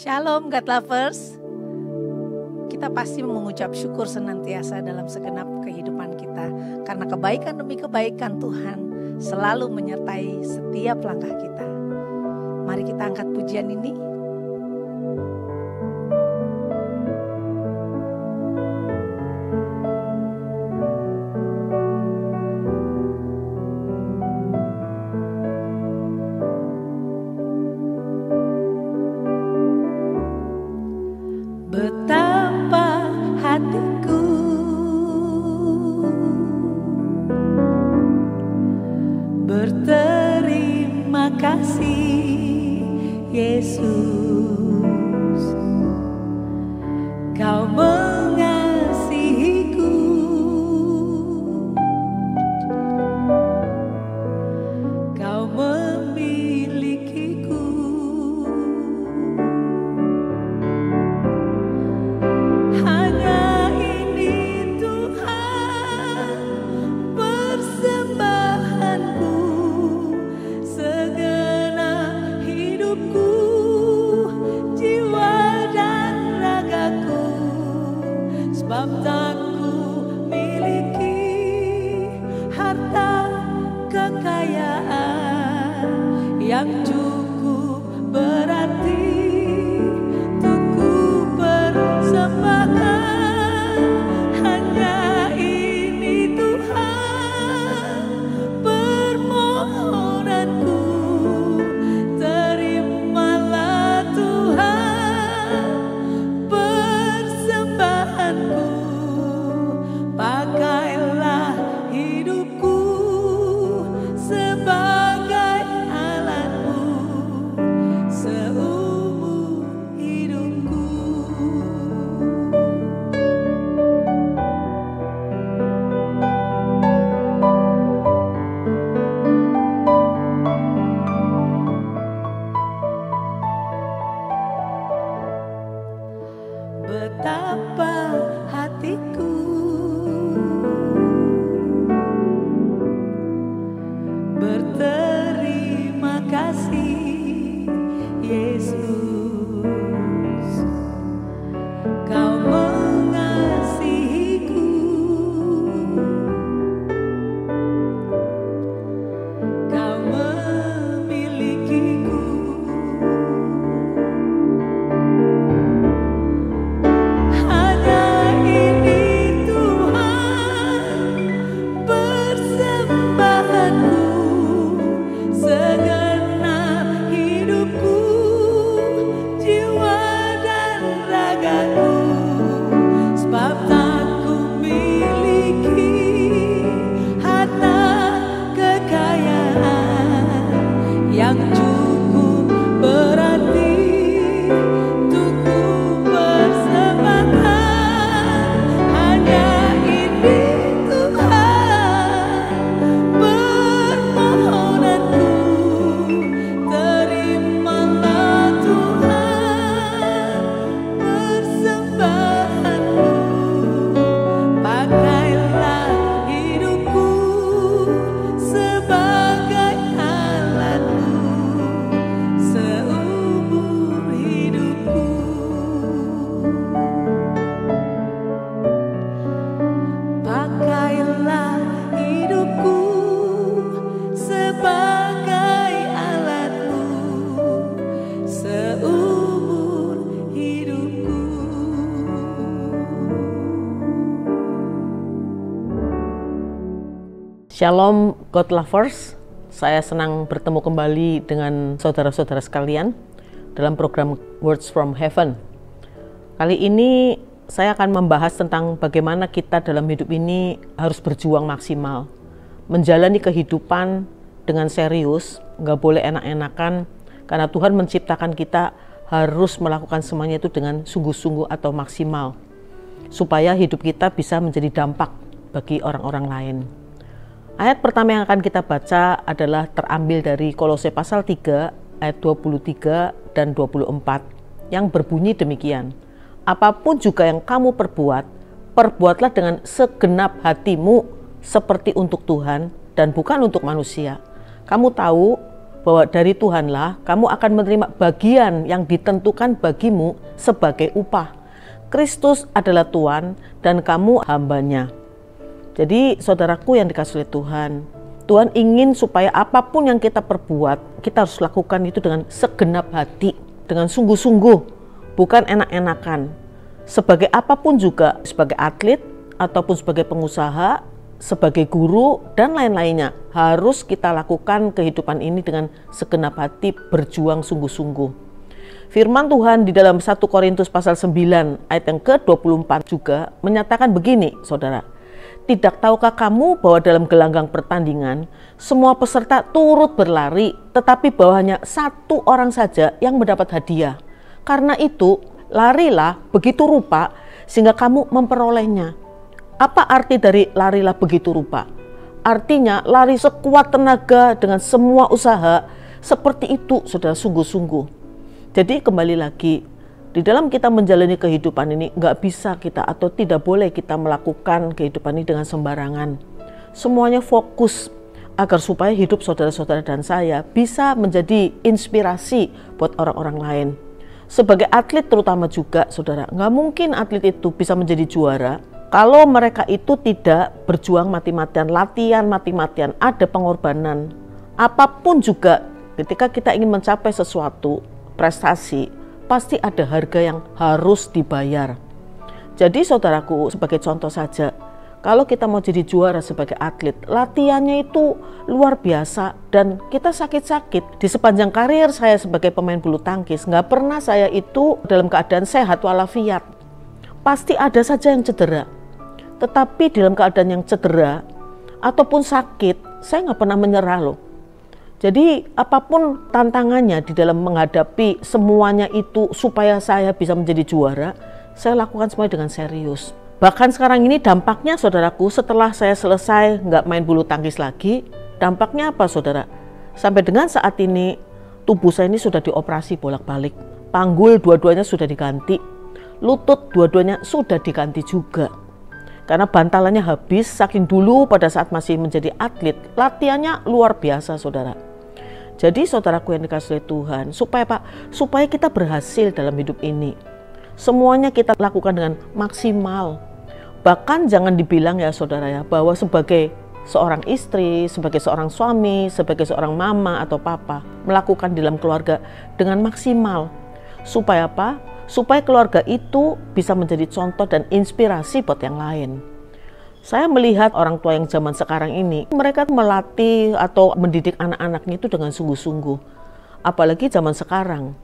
Shalom God Lovers. Kita pasti mengucap syukur senantiasa dalam segenap kehidupan kita. Karena kebaikan demi kebaikan Tuhan selalu menyertai setiap langkah kita. Mari kita angkat pujian ini. Betapa hatiku berterima kasih Yesus, Kau mengasihiku, Kau memilikiku. Hanya ini Tuhan persembahanku, segenap hidupku, jiwa dan ragaku, sebab tak ku miliki harta kekayaan yang cukup berarti untuk ku persembahkan. Hanya ini Tuhan permohonanku, terimalah Tuhan persembahanku, pakailah hidupku sebagai alatmu Shalom God Lovers, saya senang bertemu kembali dengan saudara-saudara sekalian dalam program Words from Heaven. Kali ini saya akan membahas tentang bagaimana kita dalam hidup ini harus berjuang maksimal, menjalani kehidupan dengan serius, nggak boleh enak-enakan, karena Tuhan menciptakan kita harus melakukan semuanya itu dengan sungguh-sungguh atau maksimal, supaya hidup kita bisa menjadi dampak bagi orang-orang lain. Ayat pertama yang akan kita baca adalah terambil dari Kolose pasal 3 ayat 23 dan 24 yang berbunyi demikian. Apapun juga yang kamu perbuat, perbuatlah dengan segenap hatimu seperti untuk Tuhan dan bukan untuk manusia. Kamu tahu bahwa dari Tuhanlah kamu akan menerima bagian yang ditentukan bagimu sebagai upah. Kristus adalah Tuhan dan kamu hambanya. Jadi saudaraku yang dikasihi oleh Tuhan, Tuhan ingin supaya apapun yang kita perbuat, kita harus lakukan itu dengan segenap hati, dengan sungguh-sungguh, bukan enak-enakan. Sebagai apapun juga, sebagai atlet, ataupun sebagai pengusaha, sebagai guru, dan lain-lainnya, harus kita lakukan kehidupan ini dengan segenap hati, berjuang sungguh-sungguh. Firman Tuhan di dalam 1 Korintus pasal 9 ayat yang ke-24 juga menyatakan begini, saudara. Tidak tahukah kamu bahwa dalam gelanggang pertandingan semua peserta turut berlari, tetapi bahwa hanya satu orang saja yang mendapat hadiah. Karena itu, larilah begitu rupa sehingga kamu memperolehnya. Apa arti dari larilah begitu rupa? Artinya lari sekuat tenaga dengan semua usaha, seperti itu saudara, sungguh-sungguh. Jadi kembali lagi, di dalam kita menjalani kehidupan ini nggak bisa kita atau tidak boleh kita melakukan kehidupan ini dengan sembarangan. Semuanya fokus agar supaya hidup saudara-saudara dan saya bisa menjadi inspirasi buat orang-orang lain. Sebagai atlet terutama juga saudara, nggak mungkin atlet itu bisa menjadi juara kalau mereka itu tidak berjuang mati-matian, latihan mati-matian, ada pengorbanan. Apapun juga ketika kita ingin mencapai sesuatu, prestasi, pasti ada harga yang harus dibayar. Jadi saudaraku, sebagai contoh saja, kalau kita mau jadi juara sebagai atlet, latihannya itu luar biasa dan kita sakit-sakit. Di sepanjang karir saya sebagai pemain bulu tangkis, nggak pernah saya itu dalam keadaan sehat walafiat. Pasti ada saja yang cedera. Tetapi dalam keadaan yang cedera ataupun sakit, saya nggak pernah menyerah loh. Jadi apapun tantangannya di dalam menghadapi semuanya itu supaya saya bisa menjadi juara, saya lakukan semuanya dengan serius. Bahkan sekarang ini dampaknya saudaraku, setelah saya selesai nggak main bulu tangkis lagi, dampaknya apa saudara? Sampai dengan saat ini tubuh saya ini sudah dioperasi bolak-balik. Panggul dua-duanya sudah diganti, lutut dua-duanya sudah diganti juga. Karena bantalannya habis, saking dulu pada saat masih menjadi atlet, latihannya luar biasa saudara. Jadi saudaraku yang dikasihi Tuhan, supaya kita berhasil dalam hidup ini, semuanya kita lakukan dengan maksimal. Bahkan jangan dibilang ya saudara ya, bahwa sebagai seorang istri, sebagai seorang suami, sebagai seorang mama atau papa, melakukan dalam keluarga dengan maksimal. Supaya apa? Supaya keluarga itu bisa menjadi contoh dan inspirasi buat yang lain. Saya melihat orang tua yang zaman sekarang ini, mereka melatih atau mendidik anak-anaknya itu dengan sungguh-sungguh. Apalagi zaman sekarang,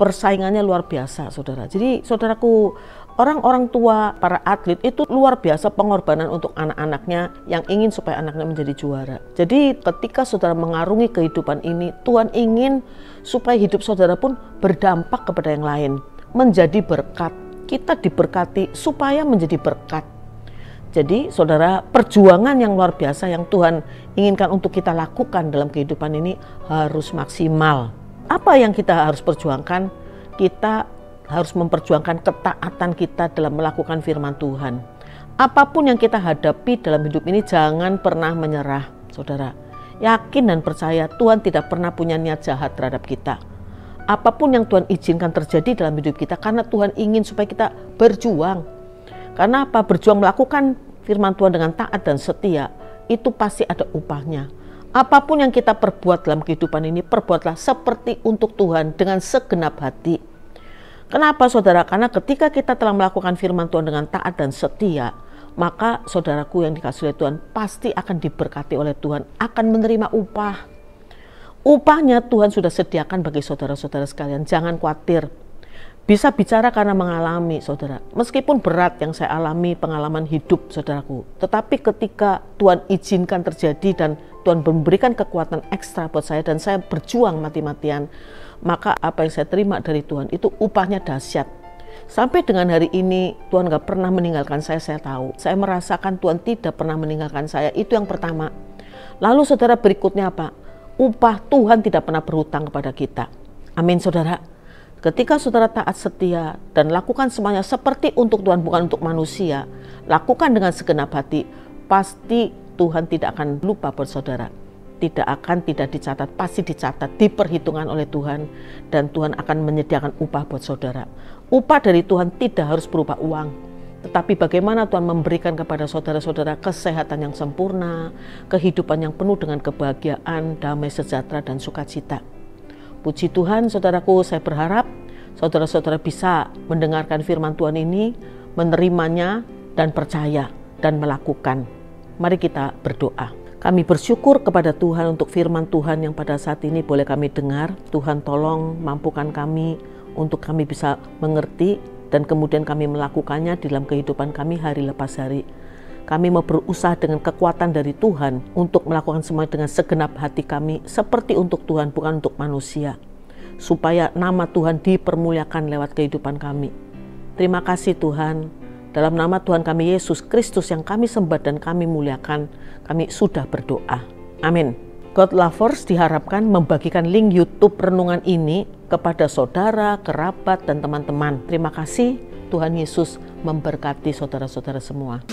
persaingannya luar biasa saudara. Jadi saudaraku, orang-orang tua, para atlet itu luar biasa pengorbanan untuk anak-anaknya yang ingin supaya anaknya menjadi juara. Jadi ketika saudara mengarungi kehidupan ini, Tuhan ingin supaya hidup saudara pun berdampak kepada yang lain, menjadi berkat. Kita diberkati supaya menjadi berkat. Jadi saudara, perjuangan yang luar biasa yang Tuhan inginkan untuk kita lakukan dalam kehidupan ini harus maksimal. Apa yang kita harus perjuangkan? Kita harus memperjuangkan ketaatan kita dalam melakukan firman Tuhan. Apapun yang kita hadapi dalam hidup ini, jangan pernah menyerah saudara. Yakin dan percaya Tuhan tidak pernah punya niat jahat terhadap kita. Apapun yang Tuhan izinkan terjadi dalam hidup kita, karena Tuhan ingin supaya kita berjuang. Karena apa? Berjuang melakukan firman Tuhan dengan taat dan setia, itu pasti ada upahnya. Apapun yang kita perbuat dalam kehidupan ini, perbuatlah seperti untuk Tuhan dengan segenap hati. Kenapa saudara? Karena ketika kita telah melakukan firman Tuhan dengan taat dan setia, maka saudaraku yang dikasihi oleh Tuhan pasti akan diberkati oleh Tuhan, akan menerima upah. Upahnya Tuhan sudah sediakan bagi saudara-saudara sekalian, jangan khawatir. Bisa bicara karena mengalami, saudara. Meskipun berat yang saya alami, pengalaman hidup, saudaraku. Tetapi ketika Tuhan izinkan terjadi dan Tuhan memberikan kekuatan ekstra buat saya dan saya berjuang mati-matian, maka apa yang saya terima dari Tuhan itu upahnya dahsyat. Sampai dengan hari ini Tuhan gak pernah meninggalkan saya tahu. Saya merasakan Tuhan tidak pernah meninggalkan saya, itu yang pertama. Lalu saudara, berikutnya apa? Upah Tuhan tidak pernah berhutang kepada kita. Amin, saudara. Ketika saudara taat setia dan lakukan semuanya seperti untuk Tuhan, bukan untuk manusia, lakukan dengan segenap hati, pasti Tuhan tidak akan lupa buat saudara. Tidak dicatat, pasti dicatat, diperhitungkan oleh Tuhan, dan Tuhan akan menyediakan upah buat saudara. Upah dari Tuhan tidak harus berupa uang, tetapi bagaimana Tuhan memberikan kepada saudara-saudara kesehatan yang sempurna, kehidupan yang penuh dengan kebahagiaan, damai sejahtera, dan sukacita. Puji Tuhan, saudaraku, saya berharap saudara-saudara bisa mendengarkan firman Tuhan ini, menerimanya, dan percaya, dan melakukan. Mari kita berdoa. Kami bersyukur kepada Tuhan untuk firman Tuhan yang pada saat ini boleh kami dengar. Tuhan tolong mampukan kami untuk kami bisa mengerti, dan kemudian kami melakukannya dalam kehidupan kami hari lepas hari. Kami mau berusaha dengan kekuatan dari Tuhan untuk melakukan semua dengan segenap hati kami seperti untuk Tuhan, bukan untuk manusia. Supaya nama Tuhan dipermuliakan lewat kehidupan kami. Terima kasih Tuhan. Dalam nama Tuhan kami Yesus Kristus yang kami sembah dan kami muliakan, kami sudah berdoa. Amin. God Lovers diharapkan membagikan link YouTube renungan ini kepada saudara, kerabat, dan teman-teman. Terima kasih. Tuhan Yesus memberkati saudara-saudara semua.